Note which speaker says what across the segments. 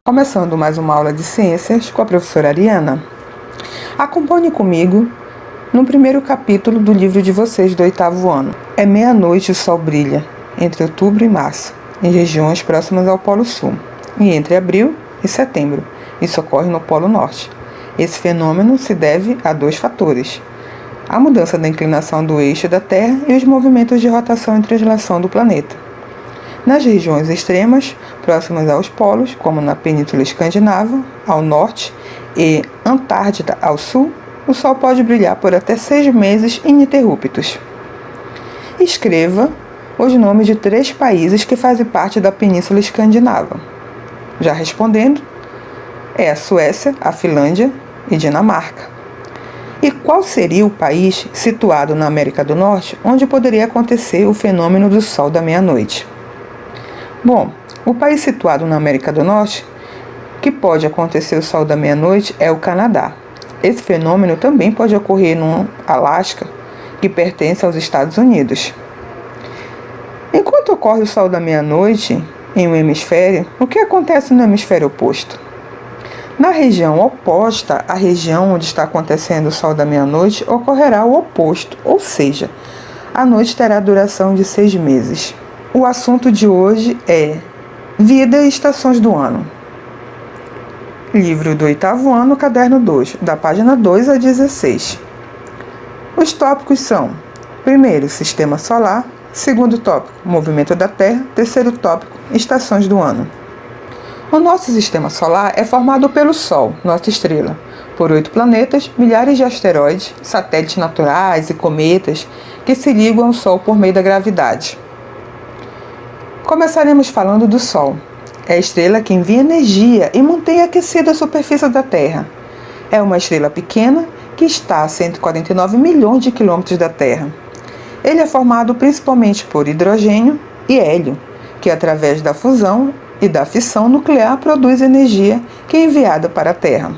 Speaker 1: Começando mais uma aula de ciências com a professora Ariana. Acompanhe comigo no primeiro capítulo do livro de vocês do 8º ano. É meia-noite e o sol brilha, entre outubro e março, em regiões próximas ao Polo Sul, e entre abril e setembro. Isso ocorre no Polo Norte. Esse fenômeno se deve a dois fatores: a mudança da inclinação do eixo da Terra e os movimentos de rotação e translação do planeta. Nas regiões extremas, próximas aos polos, como na Península Escandinava, ao norte, e Antártida ao sul, o Sol pode brilhar por até 6 meses ininterruptos. Escreva os nomes de 3 países que fazem parte da Península Escandinava. Já respondendo, é a Suécia, a Finlândia e Dinamarca. E qual seria o país situado na América do Norte onde poderia acontecer o fenômeno do Sol da meia-noite? Bom, o país situado na América do Norte que pode acontecer o Sol da meia-noite é o Canadá. Esse fenômeno também pode ocorrer no Alasca, que pertence aos Estados Unidos. Enquanto ocorre o Sol da meia-noite em um hemisfério, o que acontece no hemisfério oposto? Na região oposta à região onde está acontecendo o Sol da meia-noite, ocorrerá o oposto, ou seja, a noite terá duração de 6 meses. O assunto de hoje é Vida e Estações do Ano. Livro do 8º ano, caderno 2, da página 2 a 16. Os tópicos são: primeiro, Sistema Solar; segundo tópico, Movimento da Terra; terceiro tópico, Estações do Ano. O nosso Sistema Solar é formado pelo Sol, nossa estrela, por 8 planetas, milhares de asteroides, satélites naturais e cometas que se ligam ao Sol por meio da gravidade. Começaremos falando do Sol. É a estrela que envia energia e mantém aquecida a superfície da Terra. É uma estrela pequena que está a 149 milhões de quilômetros da Terra. Ele é formado principalmente por hidrogênio e hélio, que através da fusão e da fissão nuclear produz energia que é enviada para a Terra.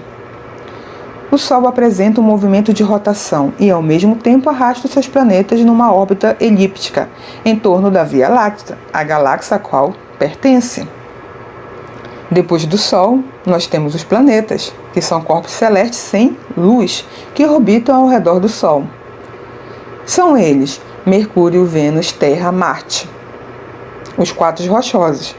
Speaker 1: O Sol apresenta um movimento de rotação e, ao mesmo tempo, arrasta seus planetas numa órbita elíptica em torno da Via Láctea, a galáxia a qual pertence. Depois do Sol, nós temos os planetas, que são corpos celestes sem luz, que orbitam ao redor do Sol. São eles Mercúrio, Vênus, Terra, Marte. Os 4 rochosos.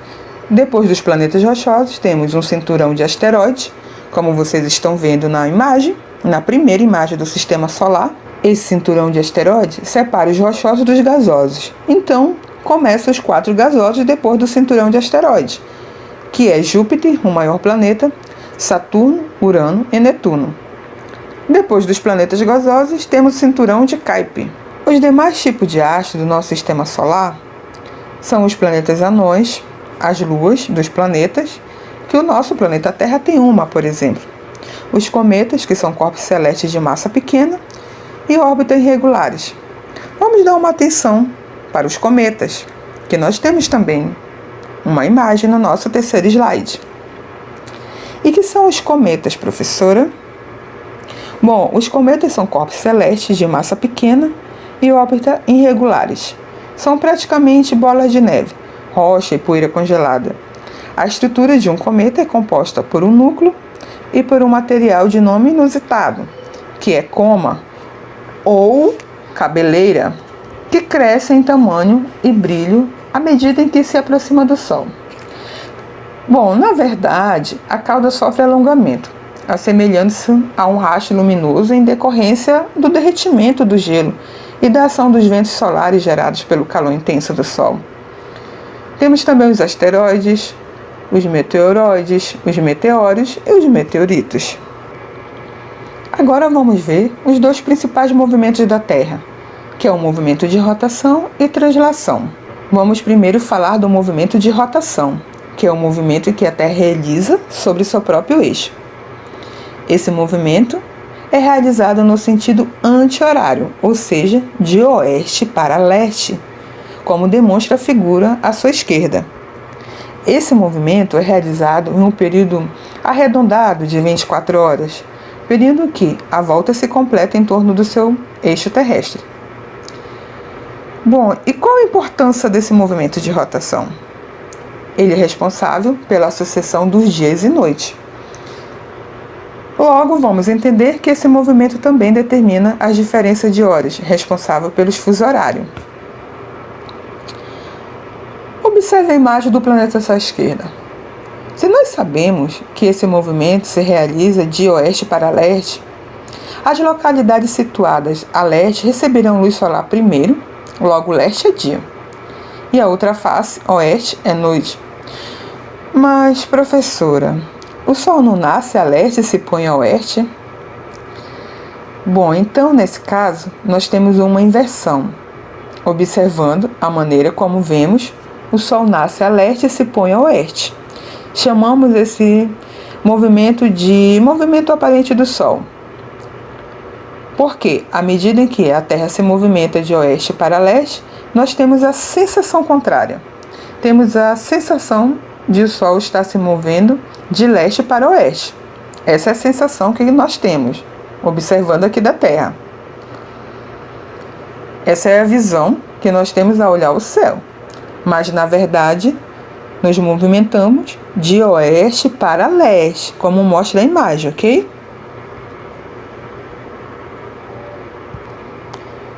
Speaker 1: Depois dos planetas rochosos, temos um cinturão de asteroides, como vocês estão vendo na imagem, na primeira imagem do Sistema Solar. Esse cinturão de asteroides separa os rochosos dos gasosos. Então, começam os 4 gasosos depois do cinturão de asteroides, que é Júpiter, o maior planeta, Saturno, Urano e Netuno. Depois dos planetas gasosos, temos o cinturão de Kuiper. Os demais tipos de astros do nosso Sistema Solar são os planetas anões, as luas dos planetas, que o nosso planeta Terra tem uma, por exemplo. Os cometas, que são corpos celestes de massa pequena, e órbitas irregulares. Vamos dar uma atenção para os cometas, que nós temos também uma imagem no nosso terceiro slide. E que são os cometas, professora? Bom, os cometas são corpos celestes de massa pequena e órbitas irregulares. São praticamente bolas de neve, rocha e poeira congelada. A estrutura de um cometa é composta por um núcleo e por um material de nome inusitado, que é coma ou cabeleira, que cresce em tamanho e brilho à medida em que se aproxima do Sol. Bom, na verdade, a cauda sofre alongamento, assemelhando-se a um racho luminoso em decorrência do derretimento do gelo e da ação dos ventos solares gerados pelo calor intenso do Sol. Temos também os asteroides, os meteoroides, os meteoros e os meteoritos. Agora vamos ver os 2 principais movimentos da Terra, que é o movimento de rotação e translação. Vamos primeiro falar do movimento de rotação, que é o movimento que a Terra realiza sobre seu próprio eixo. Esse movimento é realizado no sentido anti-horário, ou seja, de oeste para leste, como demonstra a figura à sua esquerda. Esse movimento é realizado em um período arredondado de 24 horas, período em que a volta se completa em torno do seu eixo terrestre. Bom, e qual a importância desse movimento de rotação? Ele é responsável pela sucessão dos dias e noites. Logo, vamos entender que esse movimento também determina as diferenças de horas, responsável pelos fusos horários. Observe a imagem do planeta à sua esquerda. Se nós sabemos que esse movimento se realiza de oeste para leste, as localidades situadas a leste receberão luz solar primeiro, logo leste é dia, e a outra face, oeste, é noite. Mas, professora, o Sol não nasce a leste e se põe a oeste? Bom, então, nesse caso, nós temos uma inversão. Observando a maneira como vemos, o Sol nasce a leste e se põe a oeste. Chamamos esse movimento de movimento aparente do Sol. Porque, à medida em que a Terra se movimenta de oeste para leste, nós temos a sensação contrária. Temos a sensação de o Sol estar se movendo de leste para oeste. Essa é a sensação que nós temos, observando aqui da Terra. Essa é a visão que nós temos ao olhar o céu. Mas, na verdade, nos movimentamos de oeste para leste, como mostra a imagem, ok?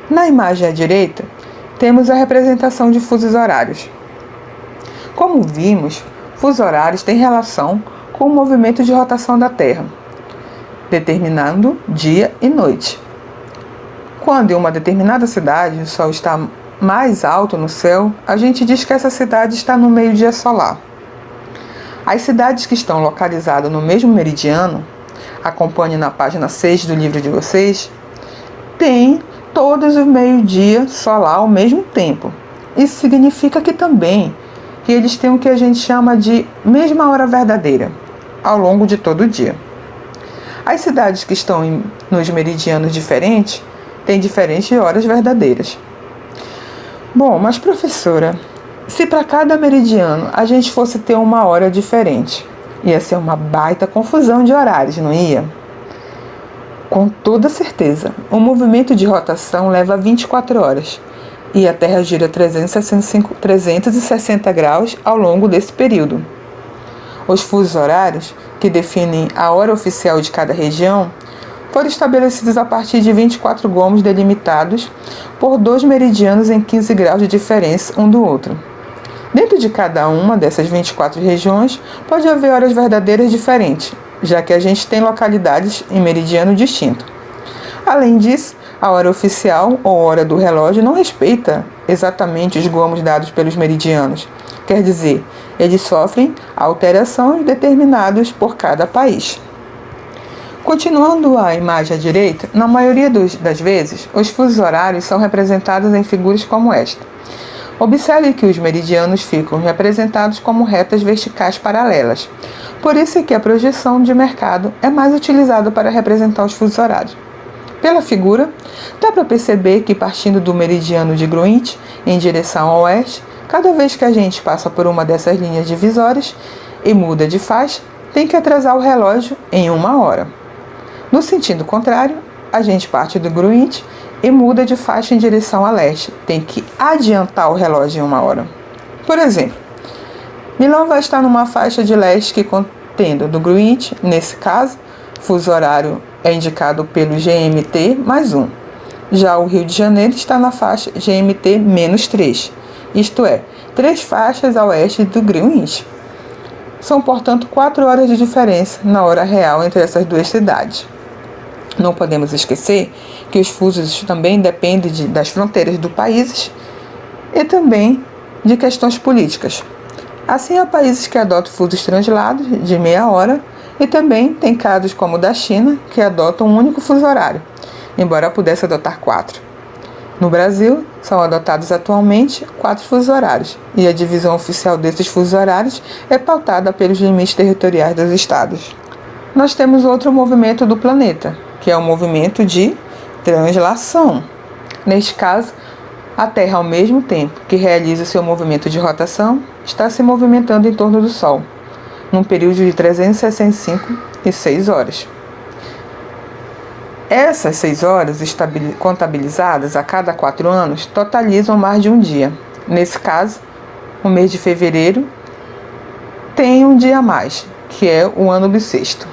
Speaker 1: Na imagem à direita, temos a representação de fusos horários. Como vimos, fusos horários têm relação com o movimento de rotação da Terra, determinando dia e noite. Quando em uma determinada cidade o Sol está mais alto no céu, a gente diz que essa cidade está no meio-dia solar. As cidades que estão localizadas no mesmo meridiano, acompanhe na página 6 do livro de vocês, têm todos o meio-dia solar ao mesmo tempo. Isso significa que também que eles têm o que a gente chama de mesma hora verdadeira, ao longo de todo o dia. As cidades que estão nos meridianos diferentes têm diferentes horas verdadeiras. Bom, mas professora, se para cada meridiano a gente fosse ter uma hora diferente, ia ser uma baita confusão de horários, não ia? Com toda certeza, o movimento de rotação leva 24 horas e a Terra gira 360 graus ao longo desse período. Os fusos horários, que definem a hora oficial de cada região, foram estabelecidos a partir de 24 gomos delimitados por 2 meridianos em 15 graus de diferença um do outro. Dentro de cada uma dessas 24 regiões, pode haver horas verdadeiras diferentes, já que a gente tem localidades em meridiano distinto. Além disso, a hora oficial ou hora do relógio não respeita exatamente os gomos dados pelos meridianos. Quer dizer, eles sofrem alterações determinadas por cada país. Continuando a imagem à direita, na maioria das vezes, os fusos horários são representados em figuras como esta. Observe que os meridianos ficam representados como retas verticais paralelas. Por isso é que a projeção de mercado é mais utilizada para representar os fusos horários. Pela figura, dá para perceber que partindo do meridiano de Greenwich em direção ao oeste, cada vez que a gente passa por uma dessas linhas divisórias e muda de faixa, tem que atrasar o relógio em 1 hora. No sentido contrário, a gente parte do Greenwich e muda de faixa em direção a leste. Tem que adiantar o relógio em 1 hora. Por exemplo, Milão vai estar numa faixa de leste que contendo do Greenwich, nesse caso, fuso horário é indicado pelo GMT mais 1. Já o Rio de Janeiro está na faixa GMT menos 3, isto é, 3 faixas a oeste do Greenwich. São, portanto, 4 horas de diferença na hora real entre essas duas cidades. Não podemos esquecer que os fusos também dependem das fronteiras do país e também de questões políticas. Assim, há países que adotam fusos translados de meia hora e também tem casos como o da China, que adotam um único fuso horário, embora pudesse adotar 4. No Brasil, são adotados atualmente 4 fusos horários, e a divisão oficial desses fusos horários é pautada pelos limites territoriais dos estados. Nós temos outro movimento do planeta, que é o movimento de translação. Neste caso, a Terra, ao mesmo tempo que realiza o seu movimento de rotação, está se movimentando em torno do Sol, num período de 365 horas. Essas 6 horas, contabilizadas a cada 4 anos, totalizam mais de um dia. Nesse caso, o mês de fevereiro tem um dia a mais, que é o ano bissexto.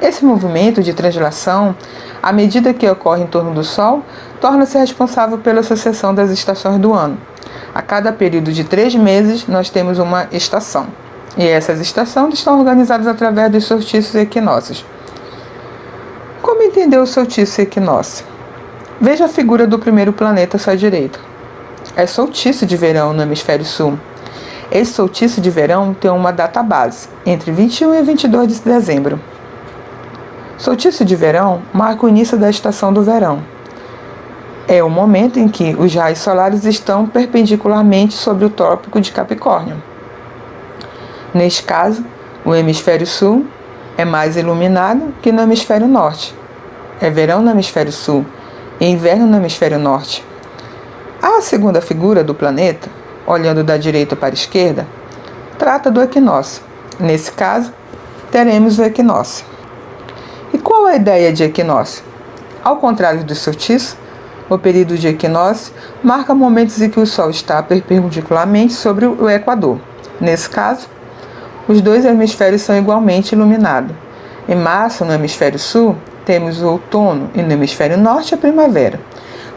Speaker 1: Esse movimento de translação, à medida que ocorre em torno do Sol, torna-se responsável pela sucessão das estações do ano. A cada período de 3 meses, nós temos uma estação. E essas estações estão organizadas através dos solstícios e equinócios. Como entender o solstício e equinócio? Veja a figura do primeiro planeta à sua direita. É solstício de verão no hemisfério sul. Esse solstício de verão tem uma data base, entre 21 e 22 de dezembro. Solstício de verão marca o início da estação do verão. É o momento em que os raios solares estão perpendicularmente sobre o Trópico de Capricórnio. Neste caso, o hemisfério sul é mais iluminado que no hemisfério norte. É verão no hemisfério sul e inverno no hemisfério norte. A segunda figura do planeta, olhando da direita para a esquerda, trata do equinócio. Nesse caso, teremos o equinócio. E qual a ideia de equinócio? Ao contrário do solstício, o período de equinócio marca momentos em que o Sol está perpendicularmente sobre o Equador. Nesse caso, os dois hemisférios são igualmente iluminados. Em março, no hemisfério sul, temos o outono e no hemisfério norte a primavera.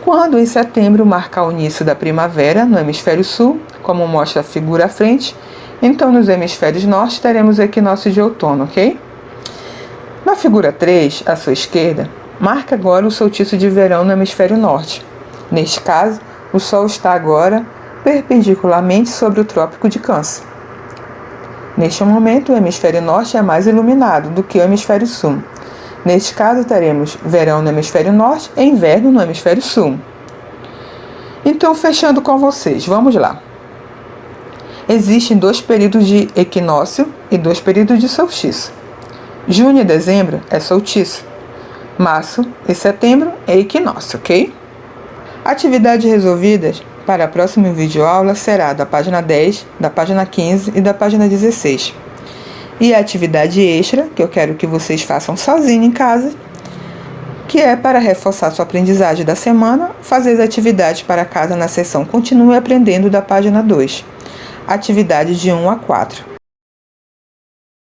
Speaker 1: Quando em setembro marcar o início da primavera no hemisfério sul, como mostra a figura à frente, então nos hemisférios norte teremos o equinócio de outono, ok? Na figura 3, à sua esquerda, marca agora o solstício de verão no hemisfério norte. Neste caso, o Sol está agora perpendicularmente sobre o Trópico de Câncer. Neste momento, o hemisfério norte é mais iluminado do que o hemisfério sul. Neste caso, teremos verão no hemisfério norte e inverno no hemisfério sul. Então, fechando com vocês, vamos lá. Existem 2 períodos de equinócio e 2 períodos de solstício. Junho e dezembro é solstício. Março e setembro é equinócio, ok? Atividades resolvidas para a próxima videoaula será da página 10, da página 15 e da página 16. E a atividade extra, que eu quero que vocês façam sozinhos em casa, que é para reforçar sua aprendizagem da semana, fazer as atividades para casa na seção Continue Aprendendo da página 2. Atividade de 1 a 4.